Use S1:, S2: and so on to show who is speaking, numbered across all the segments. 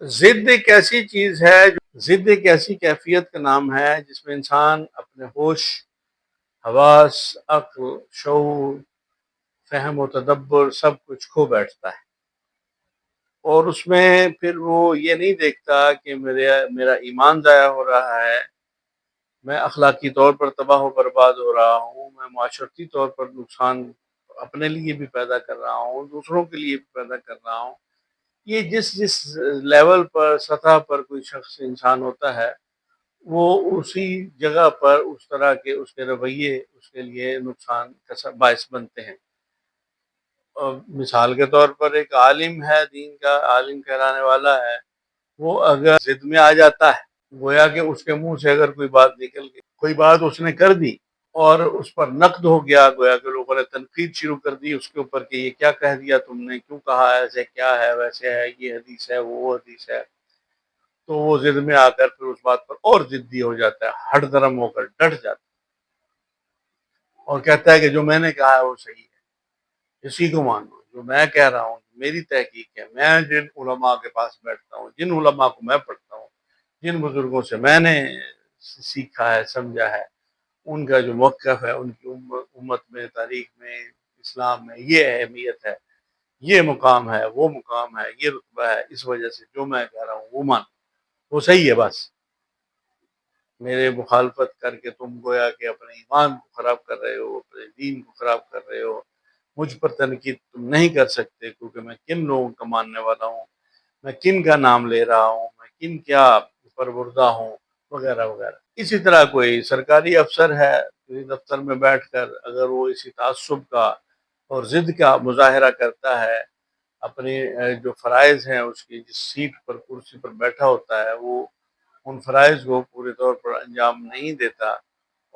S1: ضد ایک ایسی چیز ہے ضد ایک ایسی کیفیت کا نام ہے جس میں انسان اپنے ہوش، حواس، عقل، شعور، فہم و تدبر سب کچھ کھو بیٹھتا ہے، اور اس میں پھر وہ یہ نہیں دیکھتا کہ میرا ایمان ضائع ہو رہا ہے، میں اخلاقی طور پر تباہ و برباد ہو رہا ہوں، میں معاشرتی طور پر نقصان اپنے لیے بھی پیدا کر رہا ہوں، دوسروں کے لیے بھی پیدا کر رہا ہوں۔ یہ جس لیول پر، سطح پر کوئی شخص انسان ہوتا ہے، وہ اسی جگہ پر اس طرح کے اس کے رویے اس کے لیے نقصان کا باعث بنتے ہیں۔ اور مثال کے طور پر ایک عالم ہے، دین کا عالم کہلانے والا ہے، وہ اگر ضد میں آ جاتا ہے، گویا کہ اس کے منہ سے اگر کوئی بات نکل گئی، کوئی بات اس نے کر دی اور اس پر نقد ہو گیا، گویا کہ لوگوں نے تنقید شروع کر دی اس کے اوپر کہ یہ کیا کہہ دیا تم نے، کیوں کہا، ایسے کیا ہے، ویسے ہے، یہ حدیث ہے، وہ حدیث ہے، تو وہ ضد میں آ کر پھر اس بات پر اور ضدی ہو جاتا ہے، ہٹ درم ہو کر ڈٹ جاتا ہے اور کہتا ہے کہ جو میں نے کہا ہے وہ صحیح ہے، اسی کو مانو، جو میں کہہ رہا ہوں میری تحقیق ہے، میں جن علماء کے پاس بیٹھتا ہوں، جن علماء کو میں پڑھتا ہوں، جن بزرگوں سے میں نے سیکھا ہے، سمجھا ہے، ان کا جو موقف ہے، ان کی امت میں، تاریخ میں، اسلام میں یہ اہمیت ہے، یہ مقام ہے، وہ مقام ہے، یہ رتبہ ہے، اس وجہ سے جو میں کہہ رہا ہوں وہ مان، وہ صحیح ہے، بس میرے مخالفت کر کے تم گویا کہ اپنے ایمان کو خراب کر رہے ہو، اپنے دین کو خراب کر رہے ہو، مجھ پر تنقید تم نہیں کر سکتے کیونکہ میں کن لوگوں کا ماننے والا ہوں، میں کن کا نام لے رہا ہوں، میں کن کیا پروردہ ہوں، وغیرہ وغیرہ۔ اسی طرح کوئی سرکاری افسر ہے، کسی دفتر میں بیٹھ کر اگر وہ اسی تعصب کا اور ضد کا مظاہرہ کرتا ہے، اپنے جو فرائض ہیں اس کی، جس سیٹ پر، کرسی پر بیٹھا ہوتا ہے، وہ ان فرائض کو پورے طور پر انجام نہیں دیتا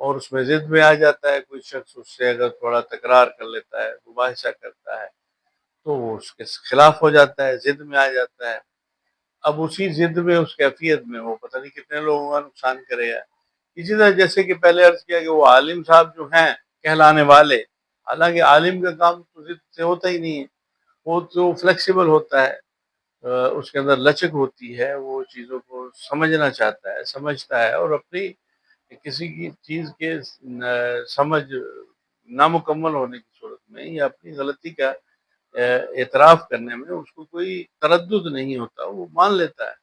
S1: اور اس میں ضد میں آ جاتا ہے، کوئی شخص اس سے اگر تھوڑا تکرار کر لیتا ہے، مباحثہ کرتا ہے، تو وہ اس کے خلاف ہو جاتا ہے، ضد میں آ جاتا ہے۔ اب اسی ضد میں، اس کیفیت میں وہ پتہ نہیں کتنے لوگوں کا نقصان کرے گا۔ اسی طرح جیسے کہ پہلے عرض کیا کہ وہ عالم صاحب جو ہیں کہلانے والے، حالانکہ عالم کا کام تو ضد سے ہوتا ہی نہیں ہے، وہ تو فلیکسیبل ہوتا ہے، اس کے اندر لچک ہوتی ہے، وہ چیزوں کو سمجھنا چاہتا ہے، سمجھتا ہے، اور اپنی کسی کی چیز کے سمجھ نامکمل ہونے کی صورت میں یا اپنی غلطی کا اعتراف کرنے میں اس کو کوئی تردد نہیں ہوتا، وہ مان لیتا ہے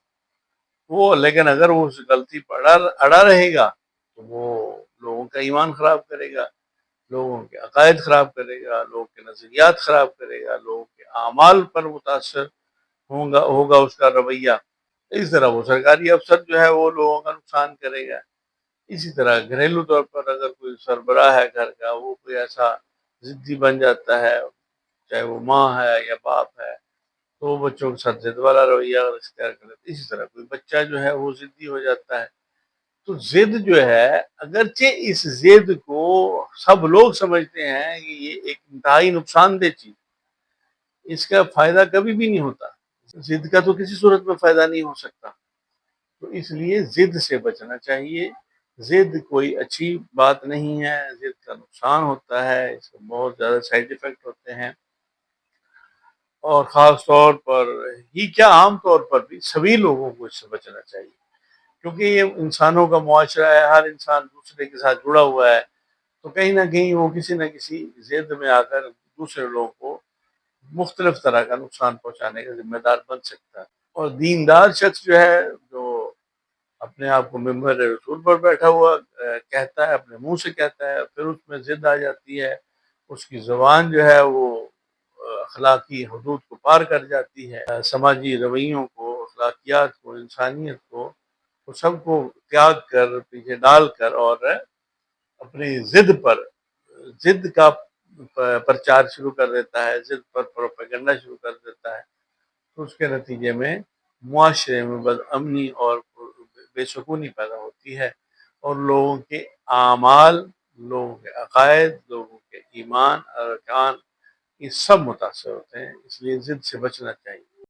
S1: وہ۔ لیکن اگر وہ اس غلطی پر اڑا رہے گا تو وہ لوگوں کا ایمان خراب کرے گا، لوگوں کے عقائد خراب کرے گا، لوگوں کے نظریات خراب کرے گا، لوگوں کے اعمال پر متاثر ہوگا اس کا رویہ۔ اس طرح وہ سرکاری افسر جو ہے وہ لوگوں کا نقصان کرے گا۔ اسی طرح گھریلو طور پر اگر کوئی سربراہ ہے گھر کا، وہ کوئی ایسا ضدی بن جاتا ہے، چاہے وہ ماں ہے یا باپ ہے، تو وہ بچوں کے ساتھ ضد والا رویہ اختیار کر لیتے۔ اسی طرح کوئی بچہ جو ہے وہ ضدی ہو جاتا ہے۔ تو ضد جو ہے، اگرچہ اس ضد کو سب لوگ سمجھتے ہیں کہ یہ ایک انتہائی نقصان دہ چیز، اس کا فائدہ کبھی بھی نہیں ہوتا، ضد کا تو کسی صورت میں فائدہ نہیں ہو سکتا، تو اس لیے ضد سے بچنا چاہیے۔ ضد کوئی اچھی بات نہیں ہے، ضد کا نقصان ہوتا ہے، اس کے بہت زیادہ سائیڈ ایفیکٹ ہوتے ہیں، اور خاص طور پر ہی کیا، عام طور پر بھی سبھی لوگوں کو اس سے بچنا چاہیے، کیونکہ یہ انسانوں کا معاشرہ ہے، ہر انسان دوسرے کے ساتھ جڑا ہوا ہے، تو کہیں نہ کہیں وہ کسی نہ کسی ضد میں آ کر دوسرے لوگوں کو مختلف طرح کا نقصان پہنچانے کا ذمہ دار بن سکتا ہے۔ اور دیندار شخص جو ہے، جو اپنے آپ کو ممبر رسول پر بیٹھا ہوا کہتا ہے، اپنے منہ سے کہتا ہے، پھر اس میں ضد آ جاتی ہے، اس کی زبان جو ہے وہ اخلاقی حدود کو پار کر جاتی ہے، سماجی رویوں کو، اخلاقیات کو، انسانیت کو، وہ سب کو تیاگ کر، پیچھے ڈال کر، اور اپنی ضد کا پرچار شروع کر دیتا ہے، ضد پر پروپیگنڈا شروع کر دیتا ہے، تو اس کے نتیجے میں معاشرے میں بد امنی اور بے سکونی پیدا ہوتی ہے، اور لوگوں کے اعمال، لوگوں کے عقائد، لوگوں کے ایمان اور ارکان، یہ سب متاثر ہوتے ہیں۔ اس لیے ضد سے بچنا چاہیے۔